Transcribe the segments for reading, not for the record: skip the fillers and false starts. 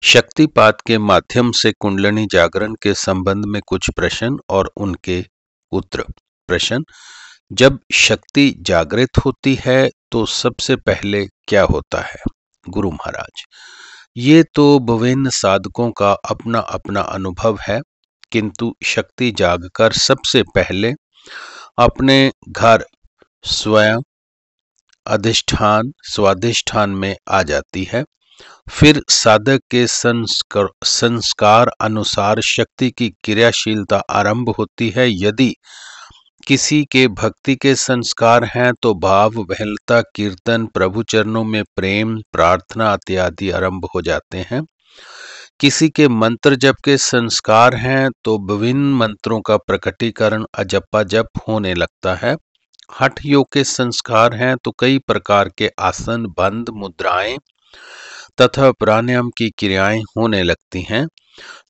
शक्तिपात के माध्यम से कुंडलिनी जागरण के संबंध में कुछ प्रश्न और उनके उत्तर। प्रश्न: जब शक्ति जागृत होती है तो सबसे पहले क्या होता है? गुरु महाराज: ये तो विभिन्न साधकों का अपना अपना अनुभव है, किंतु शक्ति जागकर सबसे पहले अपने घर स्वयं स्वाधिष्ठान में आ जाती है। फिर साधक के संस्कार अनुसार शक्ति की क्रियाशीलता आरंभ होती है। यदि किसी के भक्ति के संस्कार हैं तो भाव, बहलता, कीर्तन, प्रभु चरणों में प्रेम, प्रार्थना इत्यादि आरंभ हो जाते हैं। किसी के मंत्र जप के संस्कार हैं तो विभिन्न मंत्रों का प्रकटीकरण अजपा जप होने लगता है। हठ योग के संस्कार हैं तो कई प्रकार के आसन, बंध, मुद्राएं तथा प्राणायाम की क्रियाएं होने लगती हैं।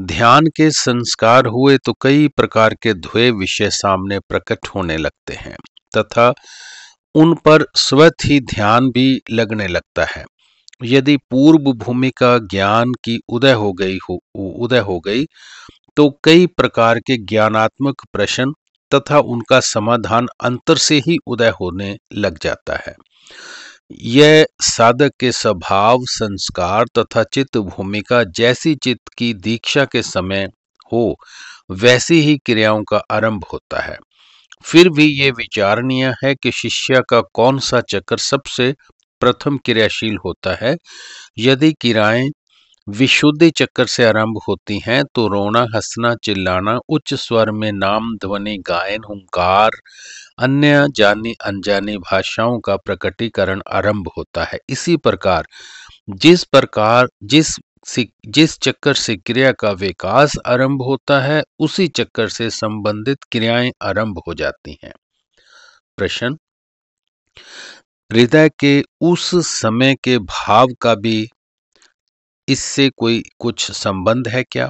ध्यान के संस्कार हुए तो कई प्रकार के ध्येय विषय सामने प्रकट होने लगते हैं तथा उन पर स्वतः ही ध्यान भी लगने लगता है। यदि पूर्व भूमिका ज्ञान की उदय हो गई तो कई प्रकार के ज्ञानात्मक प्रश्न तथा उनका समाधान अंतर से ही उदय होने लग जाता है। यह साधक के स्वभाव, संस्कार तथा चित्त भूमिका जैसी चित्त की दीक्षा के समय हो वैसी ही क्रियाओं का आरंभ होता है। फिर भी ये विचारणीय है कि शिष्य का कौन सा चक्र सबसे प्रथम क्रियाशील होता है। यदि क्रियाएं विशुद्धि चक्र से आरंभ होती हैं तो रोना, हंसना, चिल्लाना, उच्च स्वर में नाम ध्वनि, गायन, हुंकार, अन्य जानी अनजानी भाषाओं का प्रकटीकरण आरंभ होता है। इसी प्रकार जिस चक्कर से क्रिया का विकास आरंभ होता है उसी चक्कर से संबंधित क्रियाएं आरंभ हो जाती हैं। प्रश्न: हृदय के उस समय के भाव का भी इससे कुछ संबंध है क्या?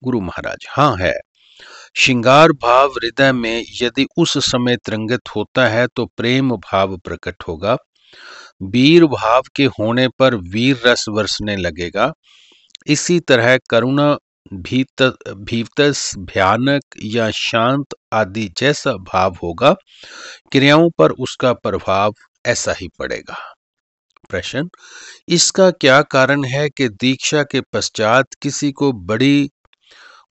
गुरु महाराज: हाँ है। श्रृंगार भाव हृदय में यदि उस समय तरंगित होता है तो प्रेम भाव प्रकट होगा। वीर भाव के होने पर वीर रस बरसने लगेगा। इसी तरह करुणा, भीतस, भयानक या शांत आदि जैसा भाव होगा, क्रियाओं पर उसका प्रभाव ऐसा ही पड़ेगा। प्रश्न: इसका क्या कारण है कि दीक्षा के पश्चात किसी को बड़ी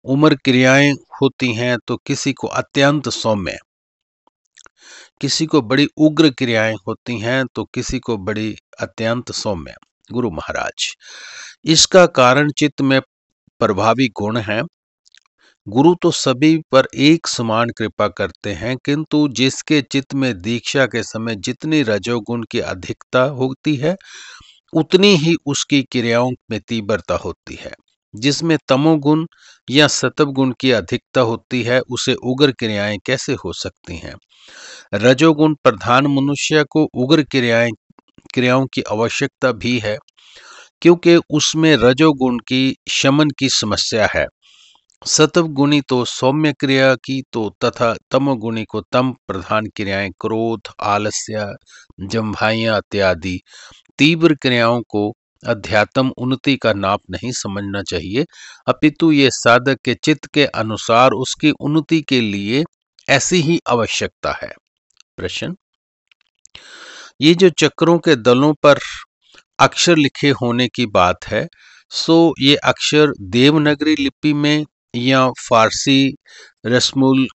उम्र क्रियाएं होती हैं तो किसी को अत्यंत सौम्य, किसी को बड़ी उग्र क्रियाएं होती हैं तो किसी को बड़ी अत्यंत सौम्य? गुरु महाराज: इसका कारण चित्त में प्रभावी गुण है। गुरु तो सभी पर एक समान कृपा करते हैं, किंतु जिसके चित्त में दीक्षा के समय जितनी रजोगुण की अधिकता होती है उतनी ही उसकी क्रियाओं में तीव्रता होती है। जिसमें तमोगुण या सत्वगुण की अधिकता होती है उसे उग्र क्रियाएं कैसे हो सकती हैं? रजोगुण प्रधान मनुष्य को उग्र क्रियाओं की आवश्यकता भी है, क्योंकि उसमें रजोगुण की शमन की समस्या है। सत्वगुणी तो सौम्य क्रिया की तो तथा तमोगुणी को तम प्रधान क्रियाएं, क्रोध, आलस्य, जम्भाइयां इत्यादि तीव्र क्रियाओं को अध्यात्म उन्नति का नाप नहीं समझना चाहिए, अपितु ये साधक के चित्त के अनुसार उसकी उन्नति के लिए ऐसी ही आवश्यकता है। प्रश्न: ये जो चक्रों के दलों पर अक्षर लिखे होने की बात है, सो ये अक्षर देवनागरी लिपि में या फारसी रस्मुल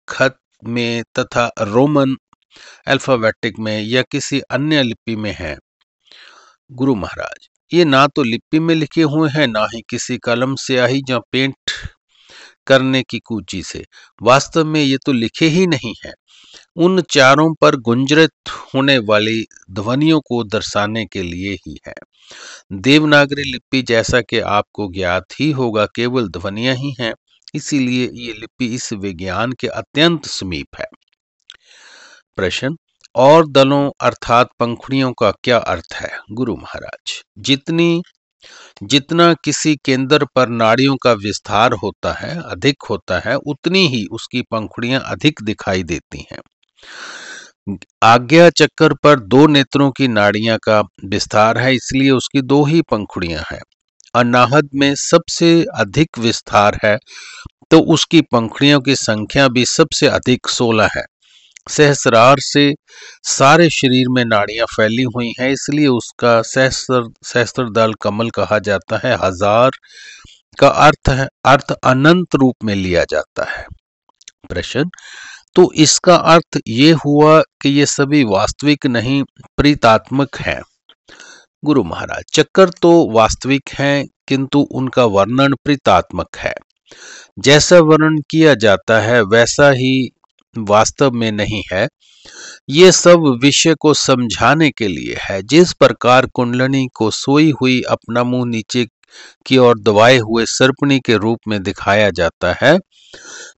खत में तथा रोमन अल्फाबेटिक में या किसी अन्य लिपि में है? गुरु महाराज: ये ना तो लिपि में लिखे हुए हैं, ना ही किसी कलम स्याही या पेंट करने की कूची से। वास्तव में ये तो लिखे ही नहीं है। उन चारों पर गुंजरित होने वाली ध्वनियों को दर्शाने के लिए ही है। देवनागरी लिपि, जैसा कि आपको ज्ञात ही होगा, केवल ध्वनियां ही हैं, इसीलिए ये लिपि इस विज्ञान के अत्यंत समीप है। प्रश्न: और दलों अर्थात पंखुड़ियों का क्या अर्थ है? गुरु महाराज: जितना किसी केंद्र पर नाड़ियों का विस्तार होता है, अधिक होता है, उतनी ही उसकी पंखुड़ियां अधिक दिखाई देती हैं। आज्ञा चक्र पर 2 नेत्रों की नाड़ियां का विस्तार है, इसलिए उसकी 2 ही पंखुड़ियां हैं। अनाहत में सबसे अधिक विस्तार है, तो उसकी पंखुड़ियों की संख्या भी सबसे अधिक 16 है। सहस्रार से सारे शरीर में नाड़ियां फैली हुई हैं, इसलिए उसका सहस्त्रदल कमल कहा जाता है। हजार का अर्थ अनंत रूप में लिया जाता है। प्रश्न, तो इसका अर्थ ये हुआ कि ये सभी वास्तविक नहीं प्रीतात्मक हैं। गुरु महाराज, चक्कर तो वास्तविक हैं, किंतु उनका वर्णन प्रीतात्मक है। जैसा वर्णन किया जाता है वैसा ही वास्तव में नहीं है। ये सब विषय को समझाने के लिए है। जिस प्रकार कुंडलिनी को सोई हुई अपना मुंह नीचे की ओर दबाए हुए सर्पणी के रूप में दिखाया जाता है,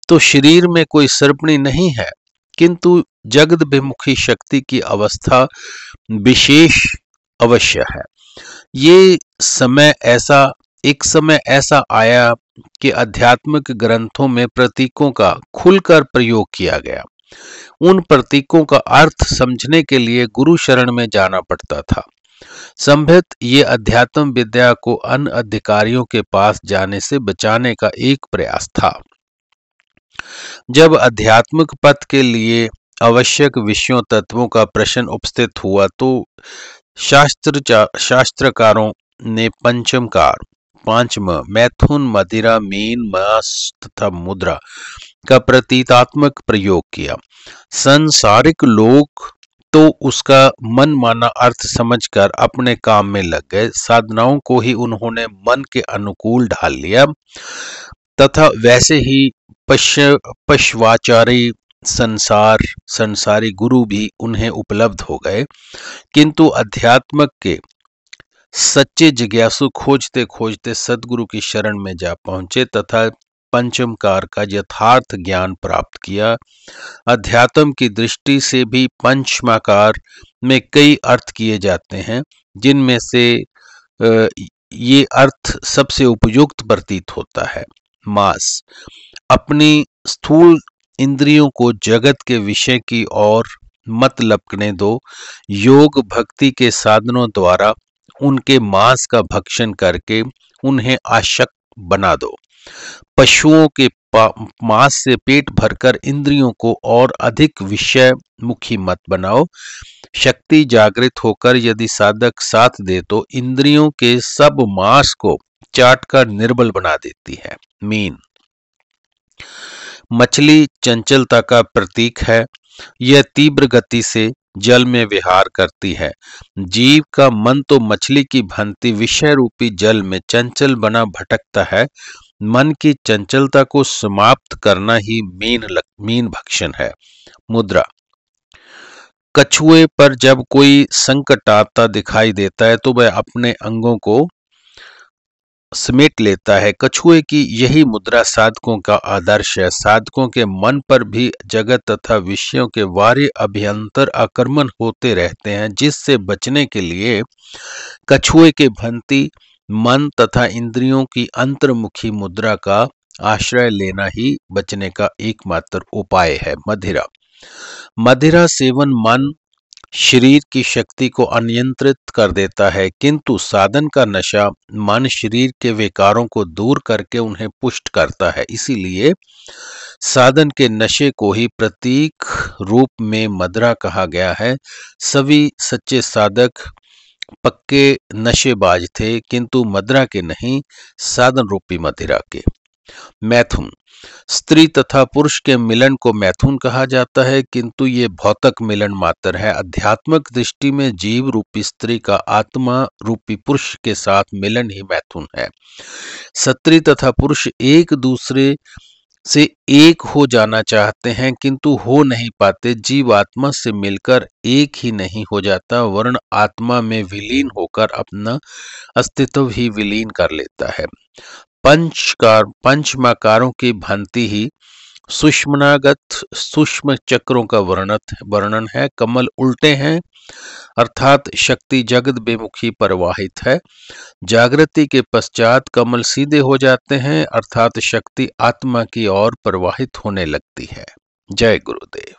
तो शरीर में कोई सर्पणी नहीं है, किंतु जगदभिमुखी शक्ति की अवस्था विशेष अवश्य है। एक समय ऐसा आया कि आध्यात्मिक ग्रंथों में प्रतीकों का खुलकर प्रयोग किया गया। उन प्रतीकों का अर्थ समझने के लिए गुरु शरण में जाना पड़ता था। संभवत ये अध्यात्म विद्या को अन्य अधिकारियों के पास जाने से बचाने का एक प्रयास था। जब आध्यात्मिक पथ के लिए आवश्यक विषयों तत्वों का प्रश्न उपस्थित हुआ, तो शास्त्रकारों ने पंचमकार, पांचम, मैथुन, मदिरा, मीन, मास तथा मुद्रा का प्रतीकात्मक प्रयोग किया। संसारिक लोग तो उसका मन माना अर्थ समझकर अपने काम में लग गए। साधनाओं को ही उन्होंने मन के अनुकूल ढाल लिया तथा वैसे ही पशवाचारी संसारी गुरु भी उन्हें उपलब्ध हो गए, किंतु अध्यात्मक के सच्चे जिज्ञासु खोजते खोजते सदगुरु की शरण में जा पहुंचे तथा पंचमकार का यथार्थ ज्ञान प्राप्त किया। अध्यात्म की दृष्टि से भी पंचमाकार में कई अर्थ किए जाते हैं, जिनमें से ये अर्थ सबसे उपयुक्त प्रतीत होता है। मास, अपनी स्थूल इंद्रियों को जगत के विषय की ओर मत लपकने दो। योग भक्ति के साधनों द्वारा उनके मांस का भक्षण करके उन्हें आसक्त बना दो। पशुओं के मांस से पेट भरकर इंद्रियों को और अधिक विषय मुखी मत बनाओ। शक्ति जागृत होकर यदि साधक साथ दे तो इंद्रियों के सब मांस को चाटकर निर्बल बना देती है। मीन, मछली चंचलता का प्रतीक है। यह तीव्र गति से जल में विहार करती है। जीव का मन तो मछली की भांति विषय रूपी जल में चंचल बना भटकता है। मन की चंचलता को समाप्त करना ही मीन भक्षण है। मुद्रा, कछुए पर जब कोई संकट आता दिखाई देता है तो वह अपने अंगों को समेट लेता है। कछुए की यही मुद्रा साधकों का आदर्श है। साधकों के मन पर भी जगत तथा विषयों के वार्य अभ्यंतर आक्रमण होते रहते हैं, जिससे बचने के लिए कछुए के भांति मन तथा इंद्रियों की अंतर्मुखी मुद्रा का आश्रय लेना ही बचने का एकमात्र उपाय है। मदिरा सेवन मन शरीर की शक्ति को अनियंत्रित कर देता है, किंतु साधन का नशा मन शरीर के विकारों को दूर करके उन्हें पुष्ट करता है। इसीलिए साधन के नशे को ही प्रतीक रूप में मदिरा कहा गया है। सभी सच्चे साधक पक्के नशेबाज थे, किंतु मदिरा के नहीं, साधन रूपी मदिरा के। मैथुन, स्त्री तथा पुरुष के मिलन को मैथुन कहा जाता है, किंतु ये भौतिक मिलन मात्र है। आध्यात्मिक दृष्टि में जीव रूपी स्त्री का आत्मा रूपी पुरुष के साथ मिलन ही मैथुन है। स्त्री तथा पुरुष एक दूसरे से एक हो जाना चाहते हैं, किंतु हो नहीं पाते। जीव आत्मा से मिलकर एक ही नहीं हो जाता, वरन आत्मा में विलीन होकर अपना अस्तित्व ही विलीन कर लेता है। पंचमाकारों की भांति ही सुषमनागत सूक्ष्म चक्रों का वर्णन है। कमल उल्टे हैं, अर्थात शक्ति जगत बेमुखी प्रवाहित है। जागृति के पश्चात कमल सीधे हो जाते हैं, अर्थात शक्ति आत्मा की ओर प्रवाहित होने लगती है। जय गुरुदेव।